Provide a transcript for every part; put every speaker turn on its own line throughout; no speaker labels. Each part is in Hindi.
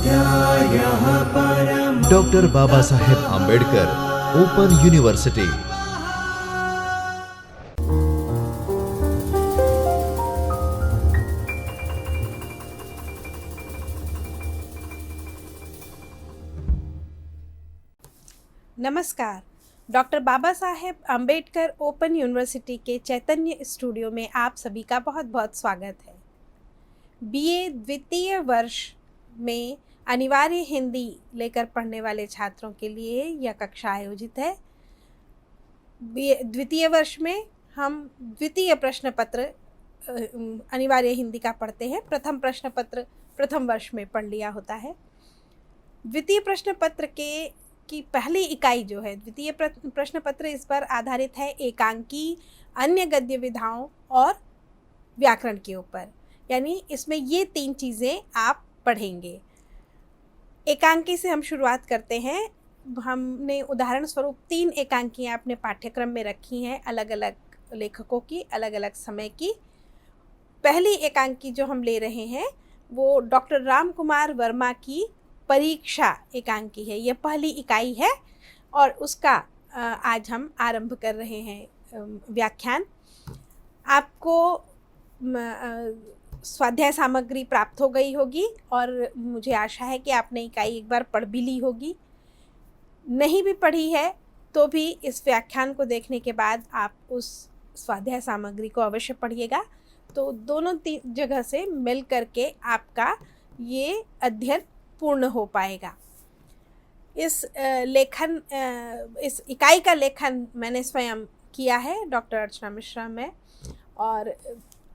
स्वाध्यायः परमः।
Doctor Baba Saheb Ambedkar open university.
नमस्कार। Doctor Baba Saheb Ambedkar open university के चैतन्य स्टूडियो में आप सभी का बहुत बहुत स्वागत है। बीए द्वितीय वर्ष में अनिवार्य हिंदी लेकर पढ़ने वाले छात्रों के लिए यह कक्षा आयोजित है। द्वितीय वर्ष में हम द्वितीय प्रश्न पत्र अनिवार्य हिंदी का पढ़ते हैं। प्रथम प्रश्न पत्र प्रथम वर्ष में पढ़ लिया होता है। द्वितीय प्रश्न पत्र की पहली इकाई जो है द्वितीय प्रश्न पत्र, इस पर आधारित है एकांकी, अन्य गद्य विधाओं और व्याकरण के ऊपर। यानी इसमें ये तीन चीज़ें आप पढ़ेंगे। एकांकी से हम शुरुआत करते हैं। हमने उदाहरण स्वरूप 3 एकांकियाँ अपने पाठ्यक्रम में रखी हैं, अलग अलग लेखकों की, अलग अलग समय की। पहली एकांकी जो हम ले रहे हैं वो डॉक्टर राम कुमार वर्मा की परीक्षा एकांकी है। यह पहली इकाई है और उसका आज हम आरंभ कर रहे हैं व्याख्यान। आपको स्वाध्याय सामग्री प्राप्त हो गई होगी और मुझे आशा है कि आपने इकाई एक बार पढ़ भी ली होगी। नहीं भी पढ़ी है तो भी इस व्याख्यान को देखने के बाद आप उस स्वाध्याय सामग्री को अवश्य पढ़िएगा, तो दोनों जगह से मिल करके आपका ये अध्ययन पूर्ण हो पाएगा। इस इकाई का लेखन मैंने स्वयं किया है, डॉक्टर अर्चना मिश्रा में, और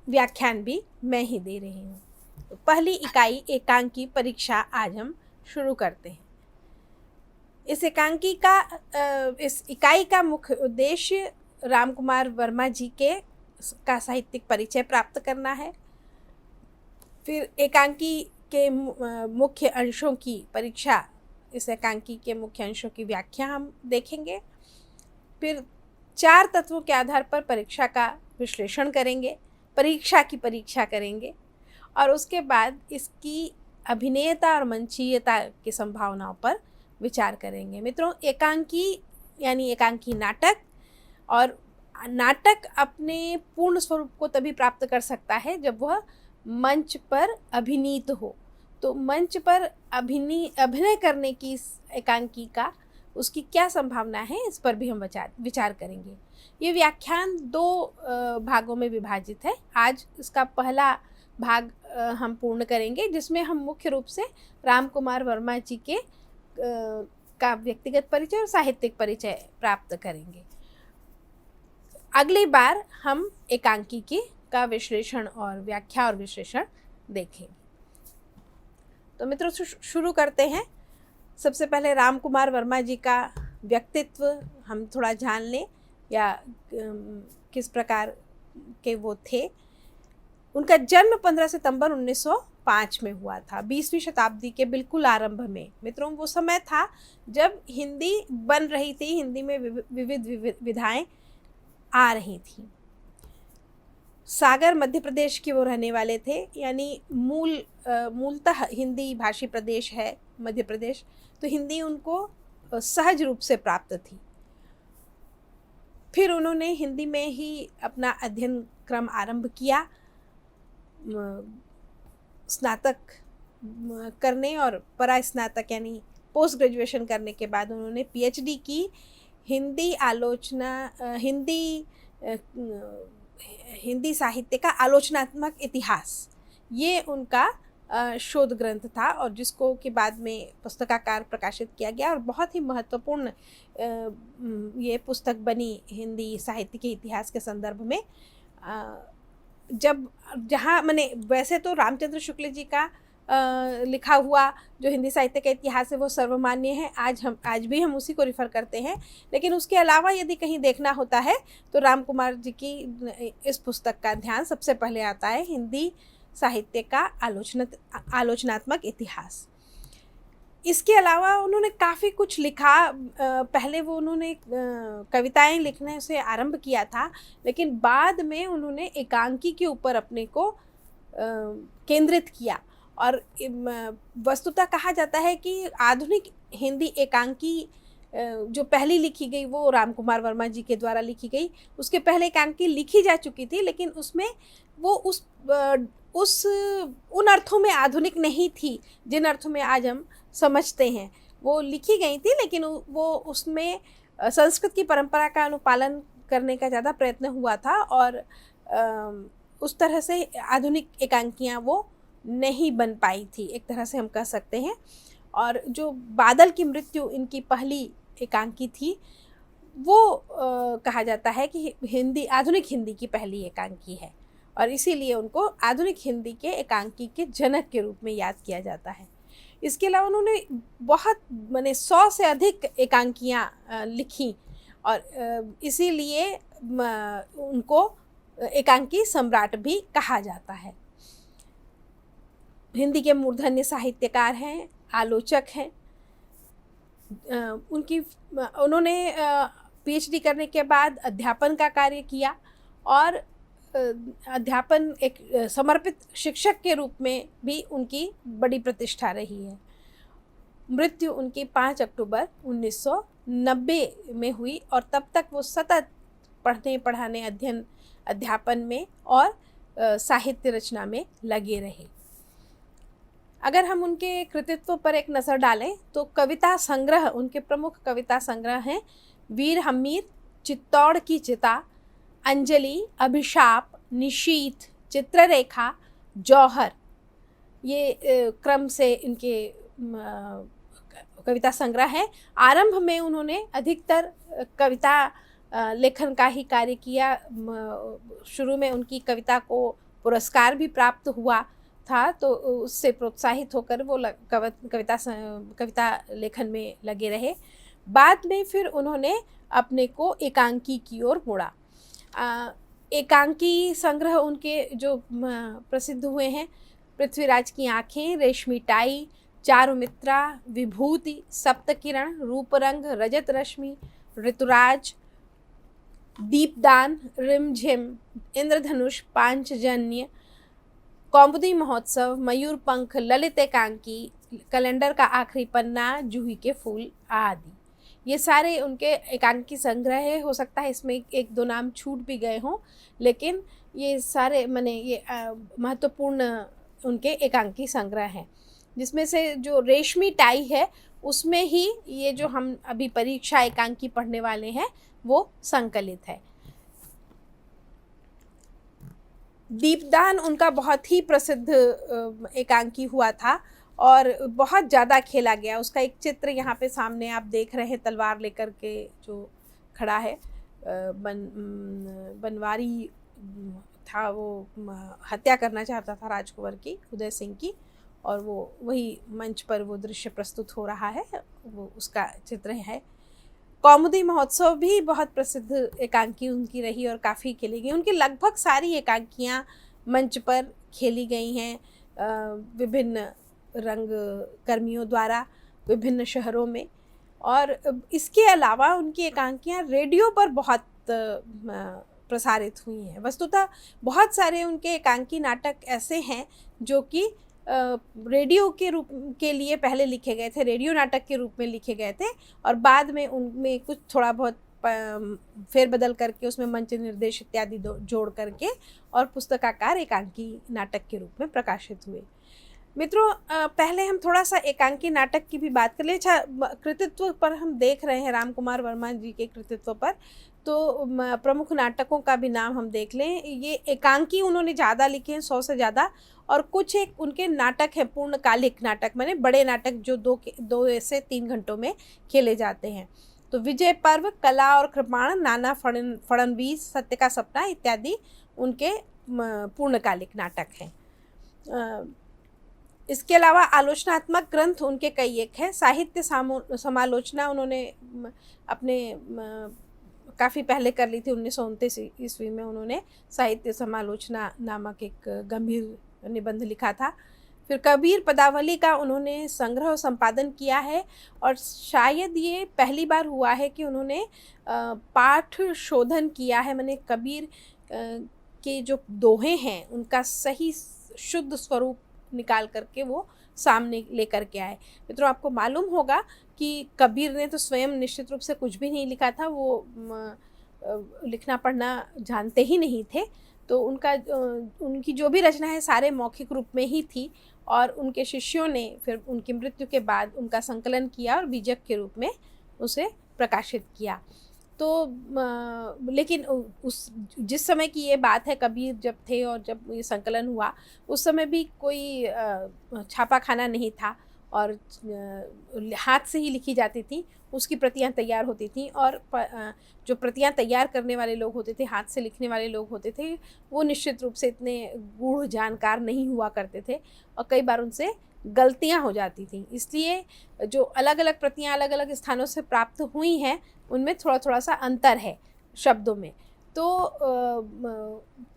व्याख्यान भी मैं ही दे रही हूँ। तो पहली इकाई एकांकी परीक्षा आज हम शुरू करते हैं। इस इकाई का मुख्य उद्देश्य राम कुमार वर्मा जी का साहित्यिक परिचय प्राप्त करना है। फिर एकांकी के मुख्य अंशों की परीक्षा, इस एकांकी के मुख्य अंशों की व्याख्या हम देखेंगे। फिर 4 तत्वों के आधार पर परीक्षा का विश्लेषण करेंगे, परीक्षा की परीक्षा करेंगे और उसके बाद इसकी अभिनेयता और मंचीयता की संभावनाओं पर विचार करेंगे। मित्रों, एकांकी यानी एकांकी नाटक, और नाटक अपने पूर्ण स्वरूप को तभी प्राप्त कर सकता है जब वह मंच पर अभिनीत हो। तो मंच पर अभिनय करने की इस एकांकी का उसकी क्या संभावना है, इस पर भी हम विचार करेंगे। ये व्याख्यान 2 भागों में विभाजित है। आज इसका पहला भाग हम पूर्ण करेंगे, जिसमें हम मुख्य रूप से राम कुमार वर्मा जी के का व्यक्तिगत परिचय और साहित्यिक परिचय प्राप्त करेंगे। अगली बार हम एकांकी का विश्लेषण और व्याख्या और विश्लेषण देखेंगे। तो मित्रों, शुरू करते हैं। सबसे पहले राम कुमार वर्मा जी का व्यक्तित्व हम थोड़ा जान लें, या किस प्रकार के वो थे। उनका जन्म 15 सितंबर 1905 में हुआ था, 20वीं शताब्दी के बिल्कुल आरंभ में। मित्रों, वो समय था जब हिंदी बन रही थी, हिंदी में विविध विधाएं आ रही थी। सागर मध्य प्रदेश के वो रहने वाले थे, यानी मूलतः हिंदी भाषी प्रदेश है मध्य प्रदेश, तो हिंदी उनको सहज रूप से प्राप्त थी। फिर उन्होंने हिंदी में ही अपना अध्ययन क्रम आरंभ किया। स्नातक करने और परास्नातक यानी पोस्ट ग्रेजुएशन करने के बाद उन्होंने पीएचडी की। हिंदी साहित्य का आलोचनात्मक इतिहास, ये उनका शोध ग्रंथ था, और जिसको कि बाद में पुस्तकाकार प्रकाशित किया गया और बहुत ही महत्वपूर्ण ये पुस्तक बनी हिंदी साहित्य के इतिहास के संदर्भ में। जहाँ मैंने वैसे तो रामचंद्र शुक्ल जी का लिखा हुआ जो हिंदी साहित्य का इतिहास है वो सर्वमान्य है, आज भी हम उसी को रिफ़र करते हैं। लेकिन उसके अलावा यदि कहीं देखना होता है तो राम कुमार जी की इस पुस्तक का ध्यान सबसे पहले आता है, हिंदी साहित्य का आलोचनात्मक इतिहास। इसके अलावा उन्होंने काफ़ी कुछ लिखा। पहले वो उन्होंने कविताएं लिखने से आरंभ किया था, लेकिन बाद में उन्होंने एकांकी के ऊपर अपने को केंद्रित किया और वस्तुतः कहा जाता है कि आधुनिक हिंदी एकांकी जो पहली लिखी गई वो राम कुमार वर्मा जी के द्वारा लिखी गई। उसके पहले एकांकी लिखी जा चुकी थी, लेकिन उसमें वो उस उन अर्थों में आधुनिक नहीं थी जिन अर्थों में आज हम समझते हैं। वो लिखी गई थी, लेकिन वो उसमें संस्कृत की परंपरा का अनुपालन करने का ज़्यादा प्रयत्न हुआ था, और उस तरह से आधुनिक एकांकियाँ वो नहीं बन पाई थी, एक तरह से हम कह सकते हैं। और जो बादल की मृत्यु इनकी पहली एकांकी थी, वो कहा जाता है कि आधुनिक हिंदी की पहली एकांकी है, और इसीलिए उनको आधुनिक हिंदी के एकांकी के जनक के रूप में याद किया जाता है। इसके अलावा उन्होंने बहुत 100 से अधिक एकांकियाँ लिखी, और इसीलिए उनको एकांकी सम्राट भी कहा जाता है। हिंदी के मूर्धन्य साहित्यकार हैं, आलोचक हैं। उन्होंने पीएचडी करने के बाद अध्यापन का कार्य किया, और अध्यापन एक समर्पित शिक्षक के रूप में भी उनकी बड़ी प्रतिष्ठा रही है। मृत्यु उनकी 5 अक्टूबर 1990 में हुई, और तब तक वो सतत पढ़ने पढ़ाने अध्यापन में और साहित्य रचना में लगे रहे। अगर हम उनके कृतित्व पर एक नज़र डालें तो कविता संग्रह, उनके प्रमुख कविता संग्रह हैं वीर हमीर, चित्तौड़ की चिता, अंजलि, अभिशाप, निशीथ, चित्ररेखा, जौहर। ये क्रम से इनके कविता संग्रह हैं। आरंभ में उन्होंने अधिकतर कविता लेखन का ही कार्य किया। शुरू में उनकी कविता को पुरस्कार भी प्राप्त हुआ था, तो उससे प्रोत्साहित होकर वो कविता लेखन में लगे रहे। बाद में फिर उन्होंने अपने को एकांकी की ओर मोड़ा। एकांकी संग्रह उनके जो प्रसिद्ध हुए हैं, पृथ्वीराज की आँखें, रेशमी टाई, चारुमित्रा, विभूति, सप्तकिरण, रूपरंग, रजत रश्मि, ऋतुराज, दीपदान, रिमझिम, इंद्रधनुष, पांचजन्य, कौमुदी महोत्सव, मयूर पंख, ललित एकांकी, कैलेंडर का आखिरी पन्ना, जूही के फूल आदि। ये सारे उनके एकांकी संग्रह है। हो सकता है इसमें 1-2 नाम छूट भी गए हों, लेकिन ये सारे ये महत्वपूर्ण उनके एकांकी संग्रह हैं। जिसमें से जो रेशमी टाई है, उसमें ही ये जो हम अभी परीक्षा एकांकी पढ़ने वाले हैं वो संकलित है। दीपदान उनका बहुत ही प्रसिद्ध एकांकी हुआ था, और बहुत ज़्यादा खेला गया। उसका एक चित्र यहाँ पे सामने आप देख रहे हैं, तलवार लेकर के जो खड़ा है। बनवारी था, वो हत्या करना चाहता था राजकुंवर की, उदय सिंह की, और वो वही मंच पर वो दृश्य प्रस्तुत हो रहा है, वो उसका चित्र है। कौमुदी महोत्सव भी बहुत प्रसिद्ध एकांकी उनकी रही और काफ़ी खेली गई। उनकी लगभग सारी एकांकियाँ मंच पर खेली गई हैं, विभिन्न रंग कर्मियों द्वारा विभिन्न शहरों में। और इसके अलावा उनकी एकांकियाँ रेडियो पर बहुत प्रसारित हुई हैं। वस्तुतः बहुत सारे उनके एकांकी नाटक ऐसे हैं जो कि रेडियो के रूप के लिए पहले लिखे गए थे, रेडियो नाटक के रूप में लिखे गए थे, और बाद में उनमें कुछ थोड़ा बहुत फेरबदल करके उसमें मंच निर्देश इत्यादि जोड़ करके और पुस्तकाकार एकांकी नाटक के रूप में प्रकाशित हुए। मित्रों, पहले हम थोड़ा सा एकांकी नाटक की भी बात कर लें। कृतित्व पर हम देख रहे हैं राम कुमार वर्मा जी के कृतित्व पर, तो प्रमुख नाटकों का भी नाम हम देख लें। ये एकांकी उन्होंने ज़्यादा लिखे हैं, 100 से ज़्यादा, और कुछ एक उनके नाटक है पूर्णकालिक नाटक, माने बड़े नाटक जो 2 से 3 घंटों में खेले जाते हैं। तो विजय पर्व, कला और कृपाण, नाना फड़नवीस, सत्य का सपना इत्यादि उनके पूर्णकालिक नाटक हैं। इसके अलावा आलोचनात्मक ग्रंथ उनके कई एक हैं। साहित्य समालोचना उन्होंने अपने काफ़ी पहले कर ली थी। 1929 ईस्वी में उन्होंने साहित्य समालोचना नामक एक गंभीर निबंध लिखा था। फिर कबीर पदावली का उन्होंने संग्रह और संपादन किया है, और शायद ये पहली बार हुआ है कि उन्होंने पाठ शोधन किया है, माने कबीर के जो दोहे हैं उनका सही शुद्ध स्वरूप निकाल करके वो सामने लेकर के आए। मित्रों, आपको मालूम होगा कि कबीर ने तो स्वयं निश्चित रूप से कुछ भी नहीं लिखा था, वो लिखना पढ़ना जानते ही नहीं थे। तो उनकी जो भी रचना है सारे मौखिक रूप में ही थी, और उनके शिष्यों ने फिर उनकी मृत्यु के बाद उनका संकलन किया और बीजक के रूप में उसे प्रकाशित किया। तो लेकिन उस जिस समय की ये बात है, कबीर जब थे और जब ये संकलन हुआ, उस समय भी कोई छापा खाना नहीं था, और हाथ से ही लिखी जाती थी, उसकी प्रतियां तैयार होती थीं, और जो प्रतियां तैयार करने वाले लोग होते थे, हाथ से लिखने वाले लोग होते थे, वो निश्चित रूप से इतने गूढ़ जानकार नहीं हुआ करते थे, और कई बार उनसे गलतियां हो जाती थीं। इसलिए जो अलग अलग प्रतियां अलग अलग स्थानों से प्राप्त हुई हैं, उनमें थोड़ा थोड़ा सा अंतर है शब्दों में। तो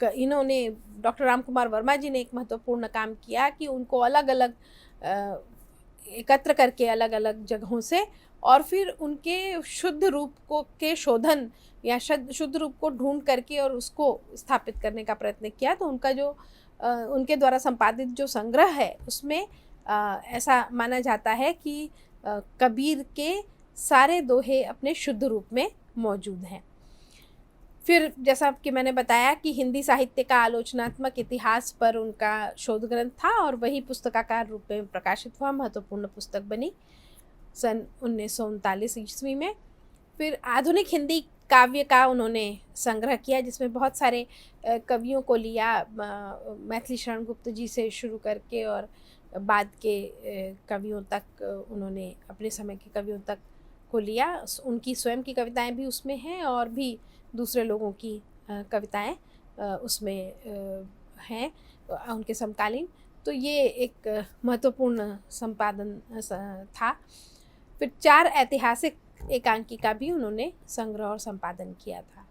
इन्होंने, डॉक्टर राम कुमार वर्मा जी ने एक महत्वपूर्ण काम किया कि उनको अलग अलग एकत्र करके अलग अलग जगहों से, और फिर उनके शुद्ध रूप को के शोधन या शुद्ध रूप को ढूंढ करके और उसको स्थापित करने का प्रयत्न किया। तो उनका जो उनके द्वारा संपादित जो संग्रह है, उसमें ऐसा माना जाता है कि कबीर के सारे दोहे अपने शुद्ध रूप में मौजूद हैं। फिर जैसा कि मैंने बताया कि हिंदी साहित्य का आलोचनात्मक इतिहास पर उनका शोध ग्रंथ था, और वही पुस्तकाकार रूप में प्रकाशित हुआ, महत्वपूर्ण पुस्तक बनी सन 1939 ईस्वी में। फिर आधुनिक हिंदी काव्य का उन्होंने संग्रह किया, जिसमें बहुत सारे कवियों को लिया, मैथिली शरण गुप्त जी से शुरू करके और बाद के कवियों तक, उन्होंने अपने समय के कवियों तक को लिया। उनकी स्वयं की कविताएं भी उसमें हैं, और भी दूसरे लोगों की कविताएं उसमें हैं, उनके समकालीन। तो ये एक महत्वपूर्ण संपादन था। फिर 4 ऐतिहासिक एकांकी का भी उन्होंने संग्रह और संपादन किया था।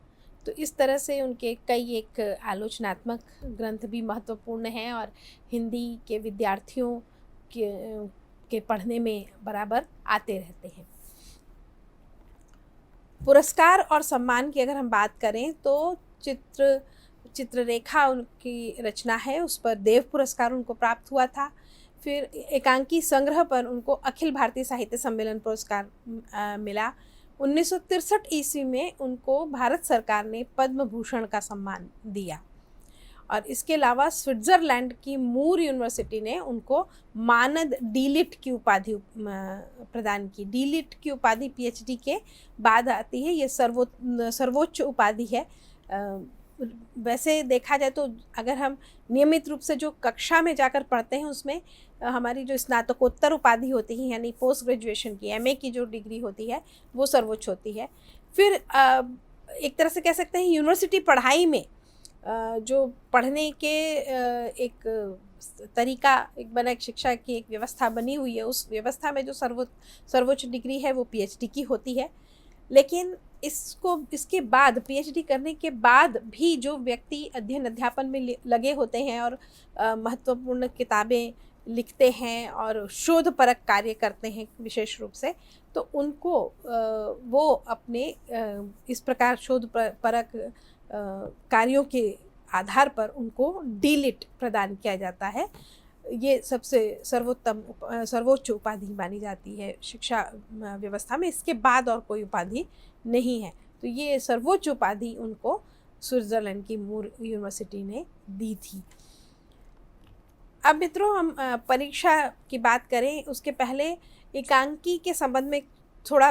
तो इस तरह से उनके कई एक आलोचनात्मक ग्रंथ भी महत्वपूर्ण हैं, और हिंदी के विद्यार्थियों के पढ़ने में बराबर आते रहते हैं। पुरस्कार और सम्मान की अगर हम बात करें, तो चित्ररेखा उनकी रचना है, उस पर देव पुरस्कार उनको प्राप्त हुआ था। फिर एकांकी संग्रह पर उनको अखिल भारतीय साहित्य सम्मेलन पुरस्कार मिला। 1963 ईस्वी में उनको भारत सरकार ने पद्म भूषण का सम्मान दिया, और इसके अलावा स्विट्ज़रलैंड की मूर यूनिवर्सिटी ने उनको मानद डीलिट की उपाधि प्रदान की। डीलिट की उपाधि पीएचडी के बाद आती है, ये सर्वोच्च उपाधि है। वैसे देखा जाए तो अगर हम नियमित रूप से जो कक्षा में जाकर पढ़ते हैं, उसमें हमारी जो स्नातकोत्तर उपाधि होती है, यानी पोस्ट ग्रेजुएशन की एमए की जो डिग्री होती है, वो सर्वोच्च होती है। फिर एक तरह से कह सकते हैं यूनिवर्सिटी पढ़ाई में जो पढ़ने के एक तरीका एक शिक्षा की एक व्यवस्था बनी हुई है, उस व्यवस्था में जो सर्वोच्च डिग्री है वो पीएचडी की होती है। लेकिन इसके बाद पीएचडी करने के बाद भी जो व्यक्ति अध्ययन अध्यापन में लगे होते हैं और महत्वपूर्ण किताबें लिखते हैं और शोध परक कार्य करते हैं विशेष रूप से, तो उनको वो अपने इस प्रकार शोध परक कार्यों के आधार पर उनको डीलिट प्रदान किया जाता है। ये सबसे सर्वोच्च उपाधि मानी जाती है शिक्षा व्यवस्था में। इसके बाद और कोई उपाधि नहीं है। तो ये सर्वोच्च उपाधि उनको स्विट्ज़रलैंड की मूर यूनिवर्सिटी ने दी थी। अब मित्रों, हम परीक्षा की बात करें उसके पहले एकांकी के संबंध में थोड़ा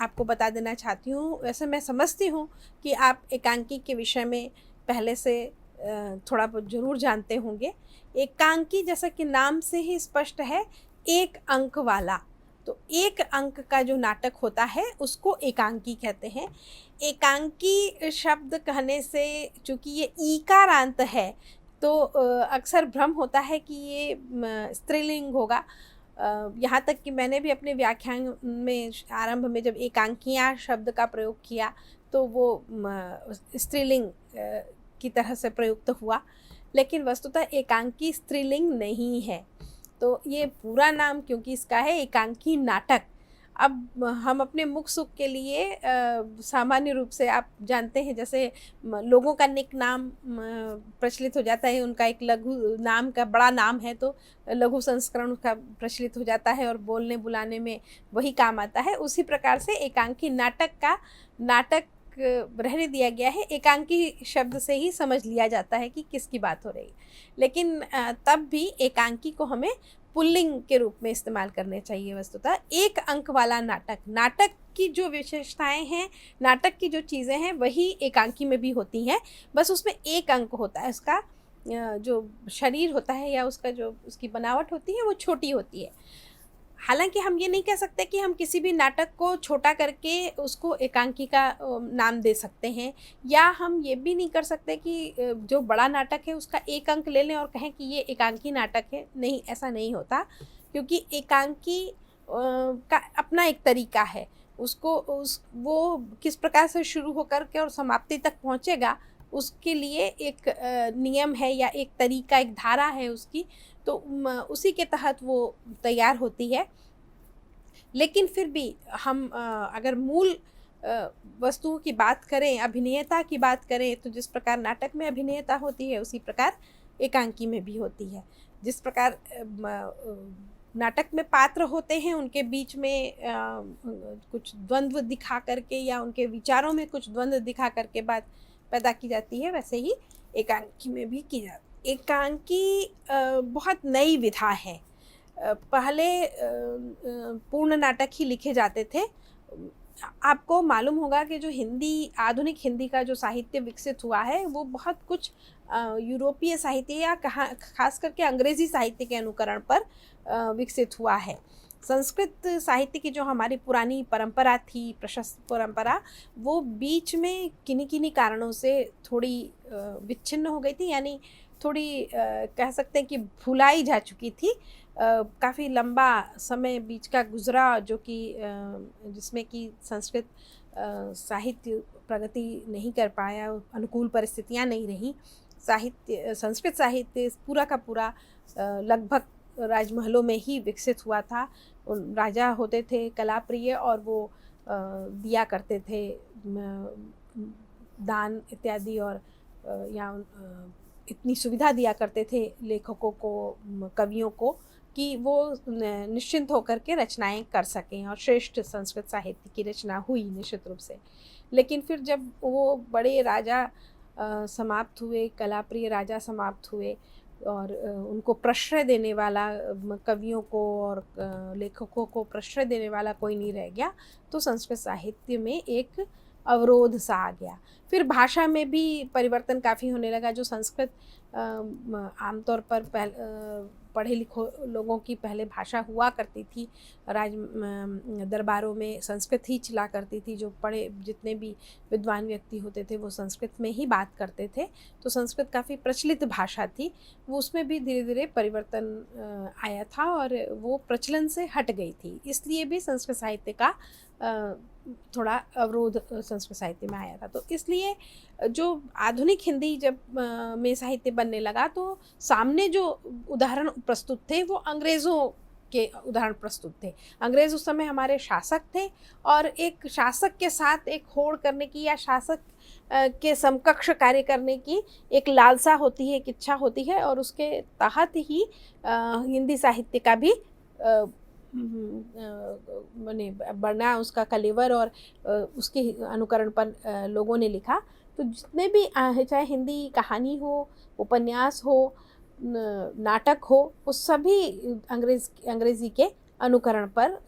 आपको बता देना चाहती हूँ। वैसे मैं समझती हूँ कि आप एकांकी के विषय में पहले से थोड़ा बहुत ज़रूर जानते होंगे। एकांकी जैसा कि नाम से ही स्पष्ट है, एक अंक वाला। तो एक अंक का जो नाटक होता है उसको एकांकी कहते हैं। एकांकी शब्द कहने से, चूँकि ये ईकारांत है, तो अक्सर भ्रम होता है कि ये स्त्रीलिंग होगा। यहाँ तक कि मैंने भी अपने व्याख्यान में आरंभ में जब एकांकियाँ शब्द का प्रयोग किया तो वो स्त्रीलिंग की तरह से प्रयुक्त हुआ, लेकिन वस्तुतः एकांकी स्त्रीलिंग नहीं है। तो ये पूरा नाम क्योंकि इसका है एकांकी नाटक, अब हम अपने मुख सुख के लिए सामान्य रूप से आप जानते हैं, जैसे लोगों का निक नाम प्रचलित हो जाता है, उनका एक लघु नाम का बड़ा नाम है तो लघु संस्करण का प्रचलित हो जाता है और बोलने बुलाने में वही काम आता है। उसी प्रकार से एकांकी नाटक का नाटक रहने दिया गया है, एकांकी शब्द से ही समझ लिया जाता है कि किसकी बात हो रही है। लेकिन तब भी एकांकी को हमें पुल्लिंग के रूप में इस्तेमाल करने चाहिए। वस्तुतः एक अंक वाला नाटक, नाटक की जो विशेषताएं हैं, नाटक की जो चीज़ें हैं वही एकांकी में भी होती हैं, बस उसमें एक अंक होता है, उसका जो शरीर होता है या उसका जो उसकी बनावट होती है वो छोटी होती है। हालांकि हम ये नहीं कह सकते कि हम किसी भी नाटक को छोटा करके उसको एकांकी का नाम दे सकते हैं, या हम ये भी नहीं कर सकते कि जो बड़ा नाटक है उसका एक अंक ले लें और कहें कि ये एकांकी नाटक है। नहीं, ऐसा नहीं होता, क्योंकि एकांकी का अपना एक तरीका है। वो किस प्रकार से शुरू होकर के और समाप्ति तक पहुँचेगा, उसके लिए एक नियम है या एक तरीका, एक धारा है उसकी, तो उसी के तहत वो तैयार होती है। लेकिन फिर भी हम अगर मूल वस्तुओं की बात करें, अभिनेता की बात करें, तो जिस प्रकार नाटक में अभिनेता होती है उसी प्रकार एकांकी में भी होती है। जिस प्रकार नाटक में पात्र होते हैं, उनके बीच में कुछ द्वंद्व दिखा करके या उनके विचारों में कुछ द्वंद्व दिखा करके बात पैदा की जाती है, वैसे ही एकांकी में भी की जाती है। एकांकी बहुत नई विधा है। पहले पूर्ण नाटक ही लिखे जाते थे। आपको मालूम होगा कि जो हिंदी, आधुनिक हिंदी का जो साहित्य विकसित हुआ है वो बहुत कुछ यूरोपीय साहित्य या खास करके अंग्रेज़ी साहित्य के अनुकरण पर विकसित हुआ है। संस्कृत साहित्य की जो हमारी पुरानी परंपरा थी, प्रशस्त परंपरा, वो बीच में किन्हीं किन्हीं कारणों से थोड़ी विच्छिन्न हो गई थी, यानी थोड़ी कह सकते हैं कि भुलाई जा चुकी थी। काफ़ी लंबा समय बीच का गुज़रा, जो कि जिसमें कि संस्कृत साहित्य प्रगति नहीं कर पाया, अनुकूल परिस्थितियां नहीं रहीं। संस्कृत साहित्य पूरा का पूरा लगभग राजमहलों में ही विकसित हुआ था। राजा होते थे कलाप्रिय और वो दिया करते थे दान इत्यादि, और या इतनी सुविधा दिया करते थे लेखकों को, कवियों को, कि वो निश्चिंत होकर के रचनाएं कर सकें, और श्रेष्ठ संस्कृत साहित्य की रचना हुई निश्चित रूप से। लेकिन फिर जब वो बड़े राजा समाप्त हुए, कलाप्रिय राजा समाप्त हुए, और उनको प्रश्रय देने वाला, कवियों को और लेखकों को प्रश्रय देने वाला कोई नहीं रह गया, तो संस्कृत साहित्य में एक अवरोध सा आ गया। फिर भाषा में भी परिवर्तन काफ़ी होने लगा। जो संस्कृत आमतौर पर पढ़े लिखो लोगों की पहले भाषा हुआ करती थी, राज दरबारों में संस्कृत ही चला करती थी, जो पढ़े जितने भी विद्वान व्यक्ति होते थे वो संस्कृत में ही बात करते थे, तो संस्कृत काफ़ी प्रचलित भाषा थी। वो उसमें भी धीरे धीरे परिवर्तन आया था और वो प्रचलन से हट गई थी, इसलिए भी संस्कृत साहित्य का थोड़ा अवरोध संस्कृत साहित्य में आया था। तो इसलिए जो आधुनिक हिंदी जब में साहित्य बनने लगा, तो सामने जो उदाहरण प्रस्तुत थे वो अंग्रेज़ों के उदाहरण प्रस्तुत थे। अंग्रेज़ उस समय हमारे शासक थे, और एक शासक के साथ एक होड़ करने की या शासक के समकक्ष कार्य करने की एक लालसा होती है, एक इच्छा होती है, और उसके तहत ही हिंदी साहित्य का भी मैंने बना उसका कलेवर, और उसके अनुकरण पर लोगों ने लिखा। तो जितने भी चाहे हिंदी कहानी हो, उपन्यास हो, नाटक हो, वो सभी अंग्रेज़ी के अनुकरण पर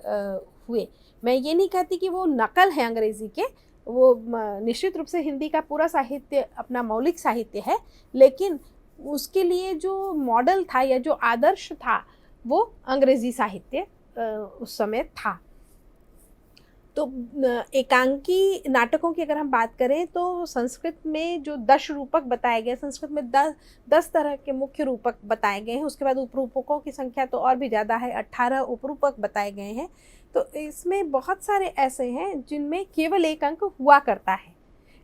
हुए। मैं ये नहीं कहती कि वो नकल है अंग्रेज़ी के, वो निश्चित रूप से हिंदी का पूरा साहित्य अपना मौलिक साहित्य है, लेकिन उसके लिए जो मॉडल था या जो आदर्श था वो अंग्रेज़ी साहित्य उस समय था। तो एकांकी नाटकों की अगर हम बात करें तो संस्कृत में जो 10 रूपक बताए गए, संस्कृत में 10 तरह के मुख्य रूपक बताए गए हैं। उसके बाद उपरूपकों की संख्या तो और भी ज़्यादा है, 18 उपरूपक बताए गए हैं। तो इसमें बहुत सारे ऐसे हैं जिनमें केवल एक अंक हुआ करता है,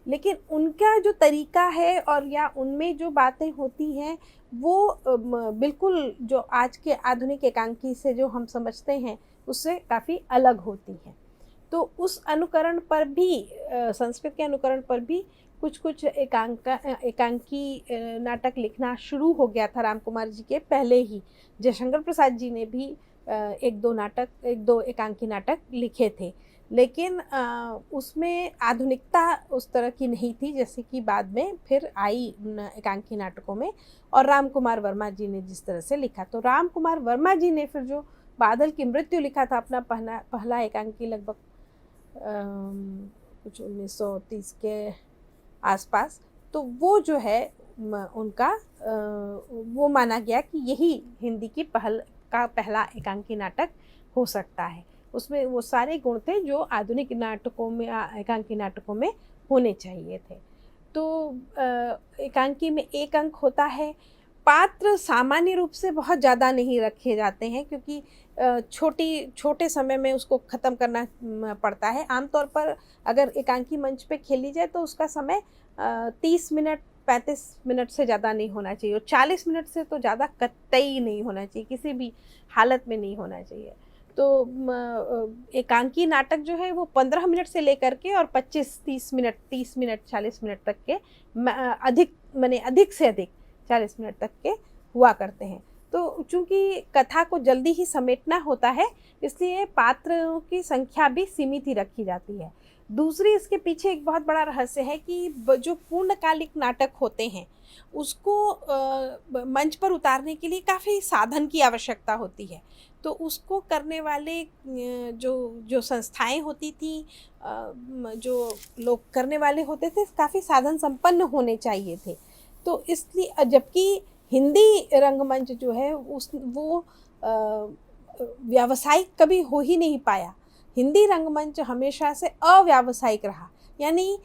लेकिन उनका जो तरीका है और या उनमें जो बातें होती हैं वो बिल्कुल जो आज के आधुनिक एकांकी से जो हम समझते हैं उससे काफ़ी अलग होती हैं। तो उस अनुकरण पर भी संस्कृत के अनुकरण पर भी कुछ एकांकी नाटक लिखना शुरू हो गया था राम कुमार जी के पहले ही। जयशंकर प्रसाद जी ने भी एक दो एकांकी नाटक लिखे थे, लेकिन उसमें आधुनिकता उस तरह की नहीं थी जैसे कि बाद में फिर आई एकांकी नाटकों में, और राम कुमार वर्मा जी ने जिस तरह से लिखा। तो राम कुमार वर्मा जी ने फिर जो बादल की मृत्यु लिखा था अपना पहला एकांकी, लगभग कुछ 1930 के आसपास, तो वो जो है उनका वो माना गया कि यही हिंदी की पहला एकांकी नाटक हो सकता है। उसमें वो सारे गुण थे जो आधुनिक नाटकों में एकांकी नाटकों में होने चाहिए थे। तो एकांकी में एक अंक होता है। पात्र सामान्य रूप से बहुत ज़्यादा नहीं रखे जाते हैं क्योंकि छोटे समय में उसको ख़त्म करना पड़ता है। आमतौर पर अगर एकांकी मंच पे खेली जाए तो उसका समय 30 मिनट 35 मिनट से ज़्यादा नहीं होना चाहिए, और 40 मिनट से तो ज़्यादा कतई नहीं होना चाहिए, किसी भी हालत में नहीं होना चाहिए। तो एकांकी नाटक जो है वो 15 मिनट से लेकर के और 25-30 मिनट 30 मिनट 40 मिनट तक के अधिक से अधिक 40 मिनट तक के हुआ करते हैं। तो चूँकि कथा को जल्दी ही समेटना होता है इसलिए पात्रों की संख्या भी सीमित ही रखी जाती है। दूसरी इसके पीछे एक बहुत बड़ा रहस्य है कि जो पूर्णकालिक नाटक होते हैं उसको मंच पर उतारने के लिए काफ़ी साधन की आवश्यकता होती है। तो उसको करने वाले जो संस्थाएं होती थी, जो लोग करने वाले होते थे, काफ़ी साधन संपन्न होने चाहिए थे। तो इसलिए जबकि हिंदी रंगमंच जो है वो व्यावसायिक कभी हो ही नहीं पाया। हिंदी रंगमंच हमेशा से अव्यावसायिक रहा, यानी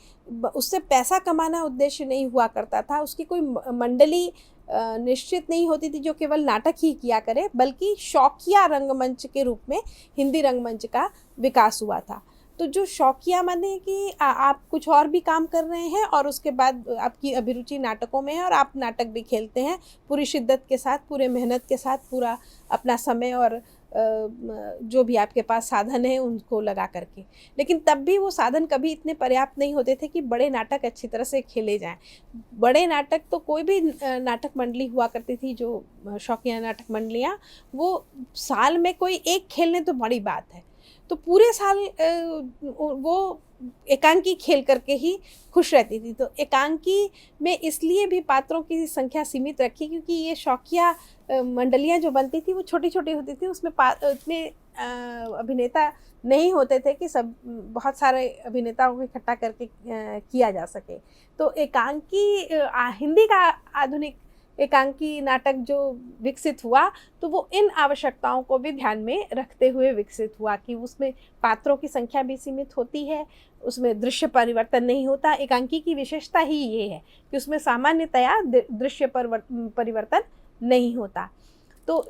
उससे पैसा कमाना उद्देश्य नहीं हुआ करता था। उसकी कोई मंडली निश्चित नहीं होती थी जो केवल नाटक ही किया करे, बल्कि शौकिया रंगमंच के रूप में हिंदी रंगमंच का विकास हुआ था। तो जो शौकिया माने कि आप कुछ और भी काम कर रहे हैं और उसके बाद आपकी अभिरुचि नाटकों में है और आप नाटक भी खेलते हैं पूरी शिद्दत के साथ, पूरे मेहनत के साथ, पूरा अपना समय और जो भी आपके पास साधन है उनको लगा करके। लेकिन तब भी वो साधन कभी इतने पर्याप्त नहीं होते थे कि बड़े नाटक अच्छी तरह से खेले जाएं। बड़े नाटक तो कोई भी नाटक मंडली हुआ करती थी, जो शौकिया नाटक मंडलियाँ, वो साल में कोई एक खेलने तो बड़ी बात है। तो पूरे साल वो एकांकी खेल करके ही खुश रहती थी। तो एकांकी में इसलिए भी पात्रों की संख्या सीमित रखी क्योंकि ये शौकिया मंडलियाँ जो बनती थी वो छोटी छोटी होती थी, उसमें इतने अभिनेता नहीं होते थे कि सब बहुत सारे अभिनेताओं को इकट्ठा करके किया जा सके। तो एकांकी हिंदी का आधुनिक एकांकी नाटक जो विकसित हुआ तो वो इन आवश्यकताओं को भी ध्यान में रखते हुए विकसित हुआ कि उसमें पात्रों की संख्या भी सीमित होती है, उसमें दृश्य परिवर्तन नहीं होता। एकांकी की विशेषता ही ये है कि उसमें सामान्यतया दृश्य परिवर्तन नहीं होता। तो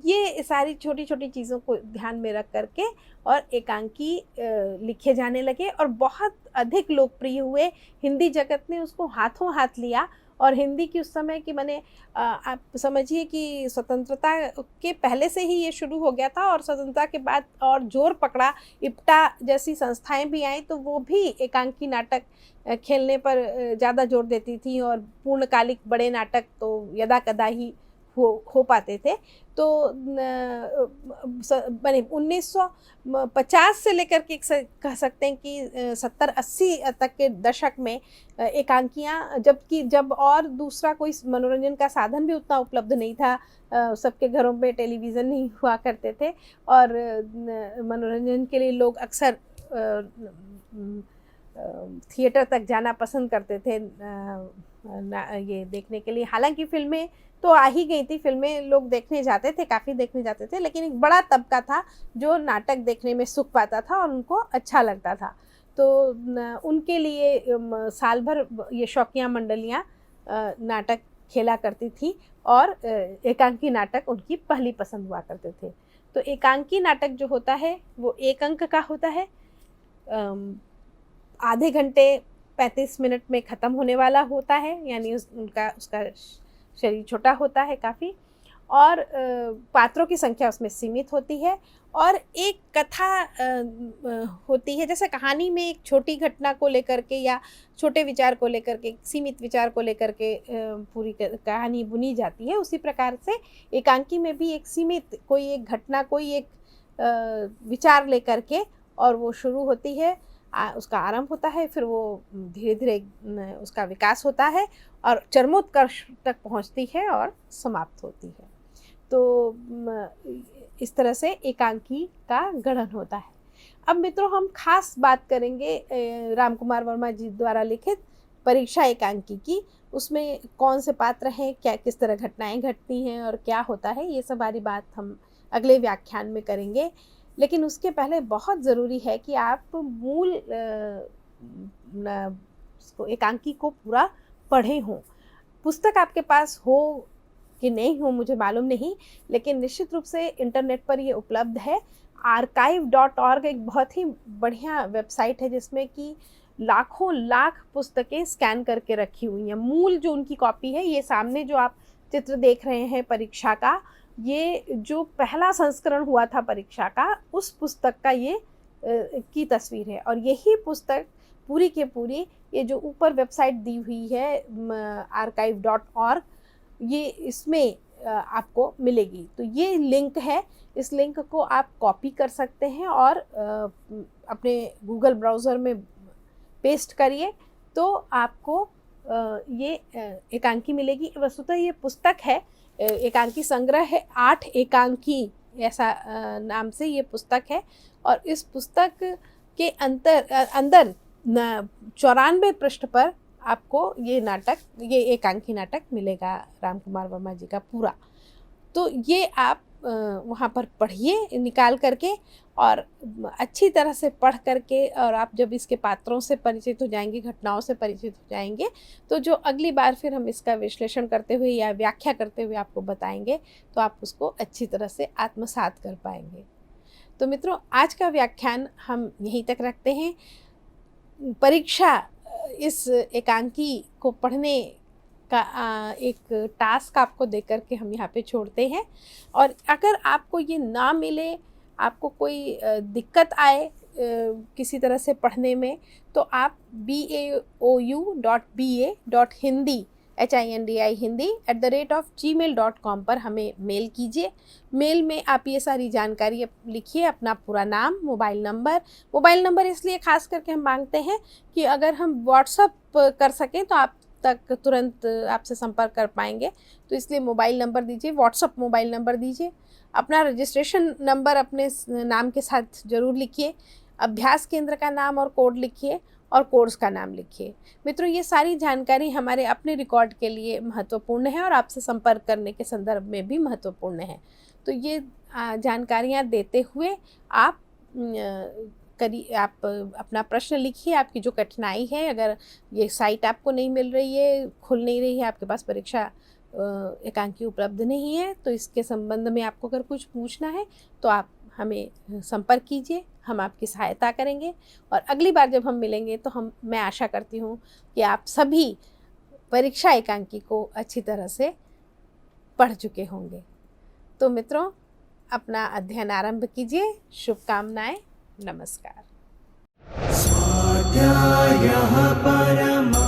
ये सारी छोटी छोटी चीज़ों को ध्यान में रख करके और एकांकी लिखे जाने लगे और बहुत अधिक लोकप्रिय हुए। हिंदी जगत ने उसको हाथों हाथ लिया और हिंदी की उस समय की माने आप समझिए कि स्वतंत्रता के पहले से ही ये शुरू हो गया था और स्वतंत्रता के बाद और जोर पकड़ा। इप्टा जैसी संस्थाएं भी आई तो वो भी एकांकी नाटक खेलने पर ज़्यादा जोर देती थी और पूर्णकालिक बड़े नाटक तो यदा कदा ही हो पाते थे। तो बने 1950 से लेकर के कह सकते हैं कि 70-80 तक के दशक में एकांकियाँ, जब और दूसरा कोई मनोरंजन का साधन भी उतना उपलब्ध नहीं था, सबके घरों पे टेलीविज़न नहीं हुआ करते थे और मनोरंजन के लिए लोग अक्सर थिएटर तक जाना पसंद करते थे ये देखने के लिए। हालांकि फिल्में तो आ ही गई थी, फिल्में लोग देखने जाते थे, काफ़ी देखने जाते थे, लेकिन एक बड़ा तबका था जो नाटक देखने में सुख पाता था और उनको अच्छा लगता था। तो उनके लिए साल भर ये शौकिया मंडलियाँ नाटक खेला करती थी और एकांकी नाटक उनकी पहली पसंद हुआ करते थे। तो एकांकी नाटक जो होता है वो एक अंक का होता है, आधे घंटे 35 मिनट में ख़त्म होने वाला होता है, यानी उसका शरीर छोटा होता है काफ़ी, और पात्रों की संख्या उसमें सीमित होती है, और एक कथा होती है, जैसे कहानी में एक छोटी घटना को लेकर के या छोटे विचार को लेकर के, सीमित विचार को लेकर के पूरी कहानी बुनी जाती है, उसी प्रकार से एकांकी में भी एक सीमित कोई एक घटना, कोई एक विचार लेकर के, और वो शुरू होती है, उसका आरंभ होता है, फिर वो धीरे धीरे उसका विकास होता है और चरमोत्कर्ष तक पहुंचती है और समाप्त होती है। तो इस तरह से एकांकी का गठन होता है। अब मित्रों, हम खास बात करेंगे रामकुमार वर्मा जी द्वारा लिखित परीक्षा एकांकी की। उसमें कौन से पात्र हैं, क्या किस तरह घटनाएं घटती हैं और क्या होता है, ये सब सारी बात हम अगले व्याख्यान में करेंगे। लेकिन उसके पहले बहुत ज़रूरी है कि आप मूल एकांकी को पूरा पढ़े हों। पुस्तक आपके पास हो कि नहीं हो मुझे मालूम नहीं, लेकिन निश्चित रूप से इंटरनेट पर ये उपलब्ध है। archive.org एक बहुत ही बढ़िया वेबसाइट है जिसमें कि लाखों लाख पुस्तकें स्कैन करके रखी हुई हैं। मूल जो उनकी कॉपी है, ये सामने जो आप चित्र देख रहे हैं परीक्षा का, ये जो पहला संस्करण हुआ था परीक्षा का, उस पुस्तक का ये की तस्वीर है। और यही पुस्तक पूरी के पूरी, ये जो ऊपर वेबसाइट दी हुई है archive.org, ये इसमें आपको मिलेगी। तो ये लिंक है, इस लिंक को आप कॉपी कर सकते हैं और अपने गूगल ब्राउज़र में पेस्ट करिए तो आपको ये एकांकी मिलेगी। वस्तुतः ये पुस्तक है, एकांकी संग्रह है, 8 एकांकी ऐसा नाम से ये पुस्तक है। और इस पुस्तक के अंदर 94 पृष्ठ पर आपको ये एकांकी नाटक मिलेगा रामकुमार वर्मा जी का पूरा। तो ये आप वहाँ पर पढ़िए निकाल करके, और अच्छी तरह से पढ़ करके, और आप जब इसके पात्रों से परिचित हो जाएंगे, घटनाओं से परिचित हो जाएंगे, तो जो अगली बार फिर हम इसका विश्लेषण करते हुए या व्याख्या करते हुए आपको बताएंगे, तो आप उसको अच्छी तरह से आत्मसात कर पाएंगे। तो मित्रों, आज का व्याख्यान हम यहीं तक रखते हैं। परीक्षा इस एकांकी को पढ़ने का एक टास्क आपको देकर के हम यहाँ पे छोड़ते हैं। और अगर आपको ये ना मिले, आपको कोई दिक्कत आए किसी तरह से पढ़ने में, तो आप baou.ba.hindi@gmail.com पर हमें मेल कीजिए। मेल में आप ये सारी जानकारी लिखिए, अपना पूरा नाम, मोबाइल नंबर इसलिए ख़ास करके हम मांगते हैं कि अगर हम व्हाट्सअप कर सकें तो आप तक तुरंत आपसे संपर्क कर पाएंगे, तो इसलिए मोबाइल नंबर दीजिए, व्हाट्सअप मोबाइल नंबर दीजिए। अपना रजिस्ट्रेशन नंबर अपने नाम के साथ ज़रूर लिखिए, अभ्यास केंद्र का नाम और कोड लिखिए, और कोर्स का नाम लिखिए। मित्रों, ये सारी जानकारी हमारे अपने रिकॉर्ड के लिए महत्वपूर्ण है और आपसे संपर्क करने के संदर्भ में भी महत्वपूर्ण है। तो ये जानकारियाँ देते हुए आप अपना प्रश्न लिखिए, आपकी जो कठिनाई है, अगर ये साइट आपको नहीं मिल रही है, खुल नहीं रही है, आपके पास परीक्षा एकांकी उपलब्ध नहीं है, तो इसके संबंध में आपको अगर कुछ पूछना है तो आप हमें संपर्क कीजिए, हम आपकी सहायता करेंगे। और अगली बार जब हम मिलेंगे तो मैं आशा करती हूँ कि आप सभी परीक्षा एकांकी को अच्छी तरह से पढ़ चुके होंगे। तो मित्रों, अपना अध्ययन आरंभ कीजिए। शुभकामनाएं। नमस्कार।
स्वाध्यायः परमः